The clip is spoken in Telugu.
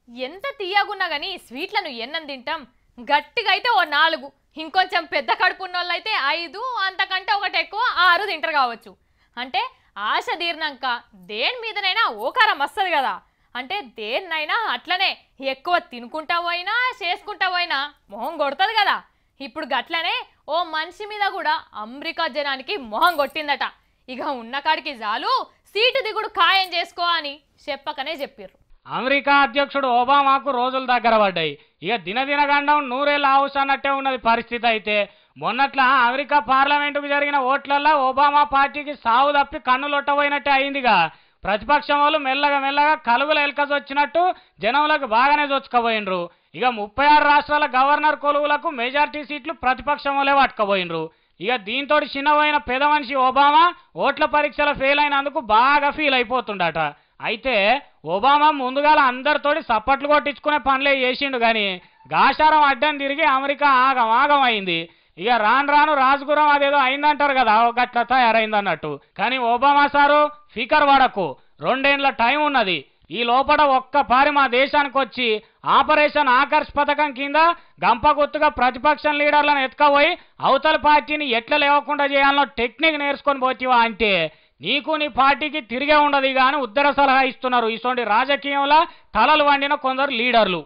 ఎంత తీయగున్నా గానీ స్వీట్లను ఎన్నం తింటాం. గట్టిగా అయితే ఓ 4, ఇంకొంచెం పెద్ద కడుపు ఉన్నోళ్ళైతే 5, అంతకంటే ఒకటి ఎక్కువ 6 తింటారు కావచ్చు. అంటే ఆశ తీరినాక దేని మీదనైనా ఓకారం వస్తుంది కదా. అంటే దేన్నైనా అట్లనే ఎక్కువ తినుకుంటా పోయినా చేసుకుంటా పోయినా మొహం కొడుతుంది కదా. ఇప్పుడు గట్లనే ఓ మనిషి మీద కూడా అమెరికా జనానికి మొహం కొట్టిందట. ఇక ఉన్న కాడికి చాలు సీటు దిగుడు ఖాయం చేసుకో అని చెప్పకనే చెప్పిర్రు. అమెరికా అధ్యక్షుడు ఒబామాకు రోజులు దగ్గర పడ్డాయి. ఇక దినదినగండం నూరేళ్ళ ఆవుస్ అన్నట్టే ఉన్నది పరిస్థితి. అయితే మొన్నట్ల అమెరికా పార్లమెంటుకు జరిగిన ఓట్లల్లో ఒబామా పార్టీకి సావు తప్పి కన్నులొట్టబోయినట్టే అయిందిగా. ప్రతిపక్షం వాళ్ళు మెల్లగా మెల్లగా కలుగుల ఎల్కజొచ్చినట్టు జనంలోకి బాగానే చొచ్చుకపోయినరు. ఇక 36 రాష్ట్రాల గవర్నర్ కొలువులకు మెజార్టీ సీట్లు ప్రతిపక్షం వాళ్ళే పట్టుకపోయినరు. ఇక దీంతో చిన్నవైన పెద మనిషి ఒబామా ఓట్ల పరీక్షలో ఫెయిల్ అయినందుకు బాగా ఫీల్ అయిపోతుండట. అయితే ఒబామా ముందుగాల అందరితోటి సప్పట్లు కొట్టించుకునే పనులే చేసిండు కానీ గాశారం అడ్డం తిరిగి అమెరికా ఆగం అయింది. ఇక రాను రాను రాజగురం అదేదో అయిందంటారు కదా, గట్ల తయారైంది అన్నట్టు. కానీ ఒబామా సారు ఫికర్ పడకు, 2 ఏళ్ల టైం ఉన్నది. ఈ లోపల ఒక్కపారి మా దేశానికి వచ్చి ఆపరేషన్ ఆకర్ష్ పథకం కింద గంపగుత్తుగా ప్రతిపక్షం లీడర్లను ఎత్తుకపోయి అవతల పార్టీని ఎట్లా లేవకుండా చేయాలనో టెక్నిక్ నేర్చుకొని పోతివా అంటే నీకు నీ పార్టీకి తిరిగే ఉండదు కానీ ఉత్తర సలహా ఇస్తున్నారు ఇటువంటి రాజకీయంలో తలలు వండిన కొందరు లీడర్లు.